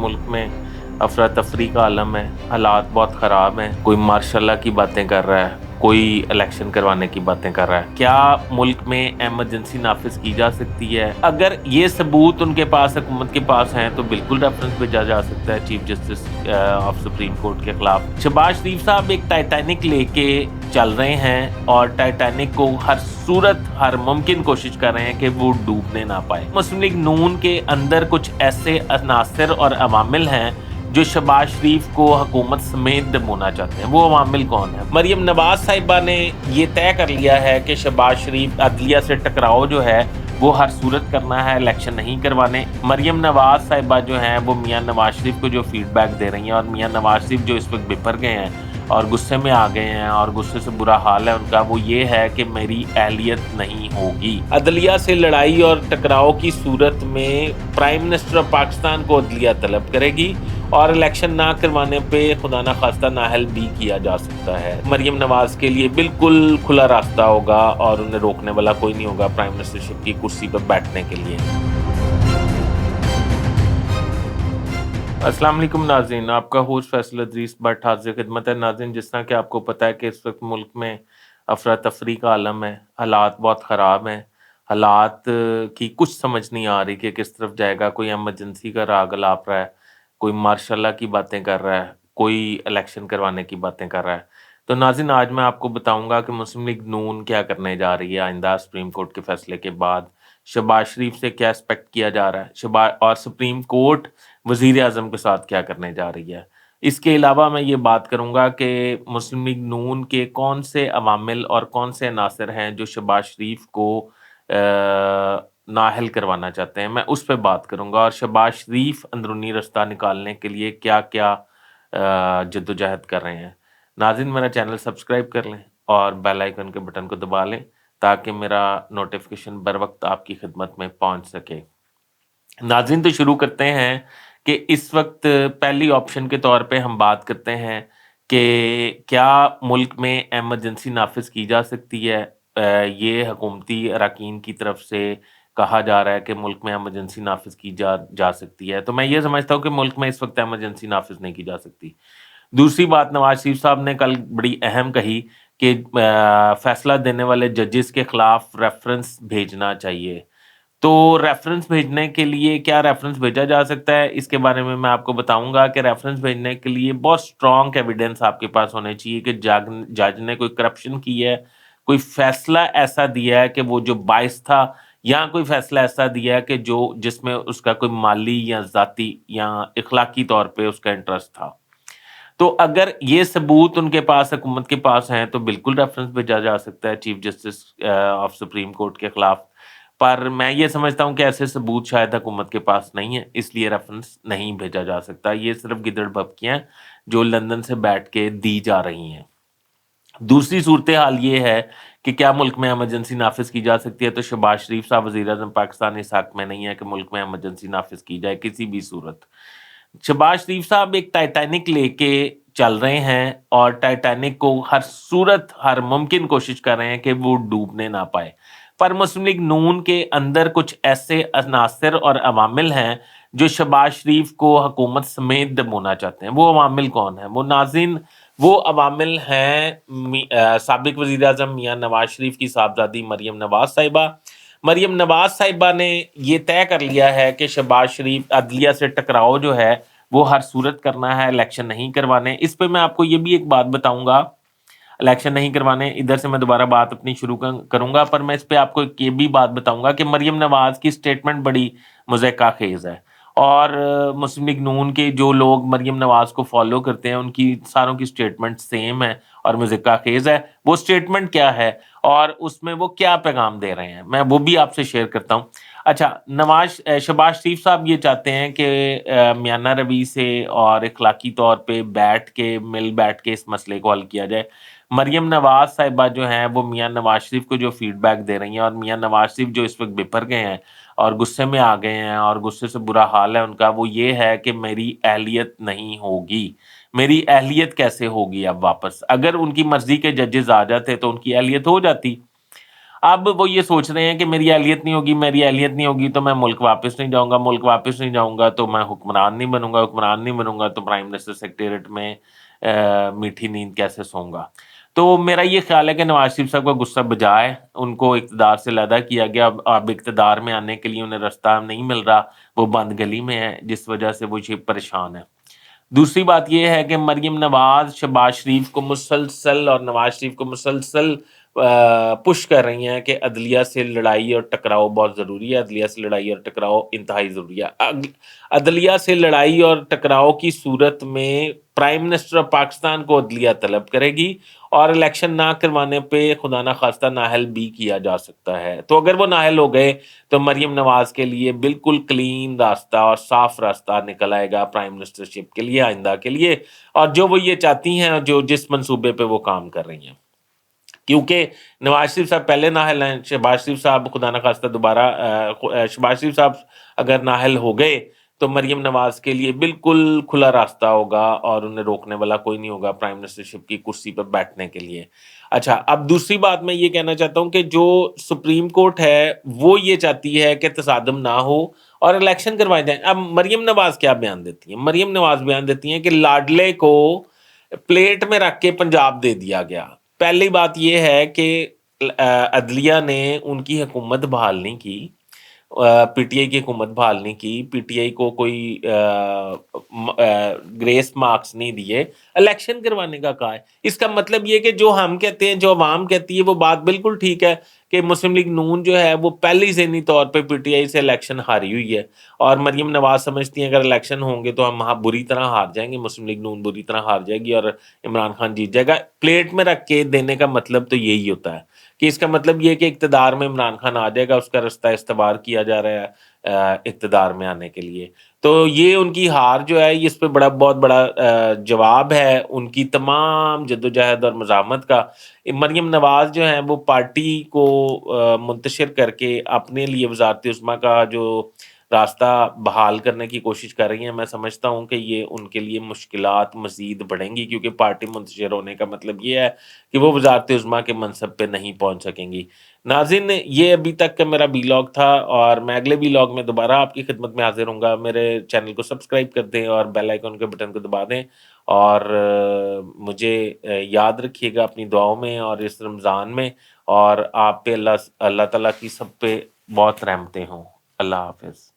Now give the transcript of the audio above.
मुल्क में अफरा तफरी का आलम है, हालात बहुत ख़राब हैं। कोई मार्शल की बातें कर रहा है, कोई इलेक्शन करवाने की बातें कर रहा है। क्या मुल्क में एमरजेंसी नाफिज की जा सकती है? अगर ये सबूत उनके पास, हुकूमत के पास हैं, तो बिल्कुल रेफरेंस भेजा जा सकता है chief justice of supreme court के खिलाफ। शहबाज शरीफ साहब एक टाइटैनिक लेके चल रहे हैं और टाइटैनिक को हर सूरत, हर मुमकिन कोशिश कर रहे हैं कि वो डूबने ना पाए। मुस्लिम लीग नून के अंदर कुछ ऐसे अनासर और अवामिल हैं जो शहबाज शरीफ को हुकूमत समेत दबोना चाहते हैं। वो अवामिल कौन है? मरियम नवाज साहिबा ने ये तय कर लिया है कि शहबाज शरीफ अदलिया से टकराव जो है वो हर सूरत करना है, इलेक्शन नहीं करवाने। मरियम नवाज साहिबा जो हैं वो मियां नवाज शरीफ को जो फीडबैक दे रही हैं, और मियां नवाज शरीफ जो इस वक्त बिफर गए हैं और गुस्से में आ गए हैं और गुस्से से बुरा हाल है उनका, वो ये है कि मेरी अहलियत नहीं होगी। अदलिया से लड़ाई और टकराव की सूरत में प्राइम मिनिस्टर ऑफ पाकिस्तान को अदलिया तलब करेगी और इलेक्शन ना करवाने पे खुदा ना खास्ता नाअहल भी किया जा सकता है। मरियम नवाज के लिए बिल्कुल खुला रास्ता होगा और उन्हें रोकने वाला कोई नहीं होगा प्राइम मिनिस्टरशिप की कुर्सी पर बैठने के लिए। अस्सलाम वालेकुम नाज़रीन, आपका होस्ट फैसल अदरीस भट्ट हाज़िर खिदमत है। नाज़रीन, जिस तरह कि आपको पता है कि इस वक्त मुल्क में अफरा तफरी का आलम है, हालात बहुत ख़राब हैं। हालात की कुछ समझ नहीं आ रही कि किस तरफ जाएगा। कोई एमरजेंसी का राग अलाप रहा है, कोई मार्शल की बातें कर रहा है, कोई इलेक्शन करवाने की बातें कर रहा है। तो नाज़रीन, आज मैं आपको बताऊंगा कि मुस्लिम लीग नून क्या करने जा रही है आइंदा सुप्रीम कोर्ट के फैसले के बाद। शहबाज शरीफ से क्या एक्सपेक्ट किया जा रहा है, शहबाज और सुप्रीम कोर्ट वज़ीर आज़म के साथ क्या करने जा रही है। इसके अलावा मैं ये बात करूँगा कि मुस्लिम लीग नून के कौन से अवामिल और कौन से अनासर हैं जो शहबाज शरीफ को नाअहल करवाना चाहते हैं, मैं उस पे बात करूँगा। और शहबाज शरीफ अंदरूनी रास्ता निकालने के लिए क्या-क्या जद्दोजहद कर रहे हैं। नाज़रीन, मेरा चैनल सब्सक्राइब कर लें और बेल आइकन के बटन को दबा लें ताकि मेरा नोटिफिकेशन बर वक्त आपकी खिदमत में पहुँच सके। नाज़रीन, तो शुरू करते हैं कि इस वक्त पहली ऑप्शन के तौर पे हम बात करते हैं कि क्या मुल्क में एमरजेंसी नाफिज की जा सकती है। ये हुकूमती अरकान की तरफ से कहा जा रहा है कि मुल्क में एमरजेंसी नाफिज की जा सकती है। तो मैं ये समझता हूँ कि मुल्क में इस वक्त एमरजेंसी नाफिज नहीं की जा सकती। दूसरी बात, नवाज शरीफ साहब ने कल बड़ी अहम कही कि फैसला देने वाले जजेस के खिलाफ रेफरेंस भेजना चाहिए। तो रेफरेंस भेजने के लिए क्या रेफरेंस भेजा जा सकता है, इसके बारे में मैं आपको बताऊँगा कि रेफरेंस भेजने के लिए बहुत स्ट्रॉन्ग एविडेंस आपके पास होने चाहिए कि जज ने कोई करप्शन की है, कोई फैसला ऐसा दिया है कि वो जो बाइस था, या कोई फैसला ऐसा दिया है कि जो जिसमें उसका कोई माली या ज़ाती या इखलाकी तौर पे उसका इंटरेस्ट था। तो अगर ये सबूत उनके पास, हुकूमत के पास हैं, तो बिल्कुल रेफरेंस भेजा जा सकता है chief justice of supreme court के खिलाफ। पर मैं ये समझता हूँ कि ऐसे सबूत शायद हुकूमत के पास नहीं है, इसलिए रेफरेंस नहीं भेजा जा सकता। ये सिर्फ गिदड़ भभकियाँ हैं जो लंदन से बैठ के दी जा रही हैं। दूसरी सूरत हाल ये है कि क्या मुल्क में एमरजेंसी नाफिज की जा सकती है, तो शहबाज शरीफ साहब वज़ीर आज़म पाकिस्तान इस हक में नहीं है कि मुल्क में एमरजेंसी नाफिज की जाए किसी भी सूरत। शहबाज शरीफ साहब एक टाइटैनिक लेके चल रहे हैं और टाइटैनिक को हर सूरत, हर मुमकिन कोशिश कर रहे हैं कि वो डूबने ना पाए। पर मुस्लिम लीग नून के अंदर कुछ ऐसे अनासर और अवामिल हैं जो शहबाज शरीफ को हुकूमत समेत दबोना चाहते हैं। वो अवामिल कौन है? वो नाज़रीन, वो अवामिल हैं साबिक वज़ीर आज़म मियां नवाज शरीफ की साहबजादी मरियम नवाज साहिबा। मरियम नवाज साहिबा ने ये तय कर लिया है कि शहबाज शरीफ अदलिया से टकराव जो है वो हर सूरत करना है, इलेक्शन नहीं करवाने। इस पे मैं आपको ये भी एक बात बताऊंगा, इलेक्शन नहीं करवाने, इधर से मैं दोबारा बात अपनी शुरू करूंगा, पर मैं इस पे आपको एक ये भी बात बताऊंगा कि मरियम नवाज की स्टेटमेंट बड़ी मुज़क्का खेज है। और मुस्लिम लीग नून के जो लोग मरियम नवाज को फॉलो करते हैं उनकी सारों की स्टेटमेंट सेम है और मुज़क्का खेज है। वो स्टेटमेंट क्या है और उसमें वो क्या पैगाम दे रहे हैं, मैं वो भी आपसे शेयर करता हूँ। अच्छा, शहबाज शरीफ साहब ये चाहते हैं कि मियाना रवि से और इखलाकी तौर पे बैठ के इस मसले को हल किया जाए। मरियम नवाज साहिबा जो हैं वो मियां नवाज शरीफ को जो फीडबैक दे रही हैं, और मियां नवाज शरीफ जो इस वक्त बिफर गए हैं और गुस्से में आ गए हैं और गुस्से से बुरा हाल है उनका, वो ये है कि मेरी अहलियत नहीं होगी। मेरी अहलियत कैसे होगी अब वापस? अगर उनकी मर्जी के जजेस आ जाते तो उनकी अहलियत हो जाती। اب وہ یہ سوچ رہے ہیں کہ میری اہلیت نہیں ہوگی، میری اہلیت نہیں ہوگی تو میں ملک واپس نہیں جاؤں گا، ملک واپس نہیں جاؤں گا تو میں حکمران نہیں بنوں گا، حکمران نہیں بنوں گا تو پرائم منسٹر سیکریٹریٹ میں میٹھی نیند کیسے سوؤں گا۔ تو میرا یہ خیال ہے کہ نواز شریف صاحب کا غصہ بجا ہے، ان کو اقتدار سے علیحدہ کیا گیا، اب اقتدار میں آنے کے لیے انہیں رستہ نہیں مل رہا، وہ بند گلی میں ہے، جس وجہ سے وہ یہ پریشان ہے۔ دوسری بات یہ ہے کہ مریم نواز شہباز شریف کو مسلسل اور نواز شریف کو مسلسل پش کر رہی ہیں کہ عدلیہ سے لڑائی اور ٹکراؤ بہت ضروری ہے، عدلیہ سے لڑائی اور ٹکراؤ انتہائی ضروری ہے۔ عدلیہ سے لڑائی اور ٹکراؤ کی صورت میں پرائم منسٹر آف پاکستان کو عدلیہ طلب کرے گی، اور الیکشن نہ کروانے پہ خدا نہ خواستہ نااہل بھی کیا جا سکتا ہے۔ تو اگر وہ نااہل ہو گئے تو مریم نواز کے لیے بالکل کلین راستہ اور صاف راستہ نکل آئے گا پرائم منسٹرشپ کے لیے، آئندہ کے لیے، اور جو وہ یہ چاہتی ہیں، جو جس منصوبے پہ وہ کام کر رہی ہیں۔ کیونکہ نواز شریف صاحب پہلے نااہل ہیں، شہباز شریف صاحب خدا نخواستہ دوبارہ شہباز شریف صاحب اگر نااہل ہو گئے تو مریم نواز کے لیے بالکل کھلا راستہ ہوگا اور انہیں روکنے والا کوئی نہیں ہوگا پرائم منسٹرشپ کی کرسی پہ بیٹھنے کے لیے۔ اچھا، اب دوسری بات میں یہ کہنا چاہتا ہوں کہ جو سپریم کورٹ ہے وہ یہ چاہتی ہے کہ تصادم نہ ہو اور الیکشن کروائے جائیں۔ اب مریم نواز کیا بیان دیتی ہیں؟ مریم نواز بیان دیتی ہیں کہ لاڈلے کو پلیٹ میں رکھ کے پنجاب دے دیا گیا۔ پہلی بات یہ ہے کہ عدلیہ نے ان کی حکومت بحال نہیں کی، پی ٹی آئی کی حکومت بحال نہیں کی، پی ٹی آئی کو کوئی گریس مارکس نہیں دیے، الیکشن کروانے کا کہا ہے۔ اس کا مطلب یہ کہ جو ہم کہتے ہیں، جو عوام کہتی ہے، وہ بات بالکل ٹھیک ہے کہ مسلم لیگ نون جو ہے وہ پہلی ذہنی طور پہ پی ٹی آئی سے الیکشن ہاری ہوئی ہے، اور مریم نواز سمجھتی ہیں اگر الیکشن ہوں گے تو ہم وہاں بری طرح ہار جائیں گے، مسلم لیگ نون بری طرح ہار جائے گی اور عمران خان جیت جائے گا۔ پلیٹ میں رکھ کے دینے کا مطلب تو یہی ہوتا ہے کہ اس کا مطلب یہ کہ اقتدار میں عمران خان آ جائے گا، اس کا رستہ استوار کیا جا رہا ہے اقتدار میں آنے کے لیے۔ تو یہ ان کی ہار جو ہے، اس پہ بہت بڑا جواب ہے ان کی تمام جدوجہد اور مزاحمت کا۔ مریم نواز جو ہیں وہ پارٹی کو منتشر کر کے اپنے لیے وزارت عظمیٰ کا جو راستہ بحال کرنے کی کوشش کر رہی ہیں۔ میں سمجھتا ہوں کہ یہ ان کے لیے مشکلات مزید بڑھیں گی، کیونکہ پارٹی منتشر ہونے کا مطلب یہ ہے کہ وہ وزارت عظمیٰ کے منصب پہ نہیں پہنچ سکیں گی۔ ناظرین، یہ ابھی تک کا میرا ویلاگ تھا، اور میں اگلے ویلاگ میں دوبارہ آپ کی خدمت میں حاضر ہوں گا۔ میرے چینل کو سبسکرائب کر دیں اور بیل آئیکن کے بٹن کو دبا دیں، اور مجھے یاد رکھیے گا اپنی دعاؤں میں اور اس رمضان میں، اور آپ پہ اللہ تعالیٰ کی سب پہ بہت رحمتیں ہوں۔ اللہ حافظ۔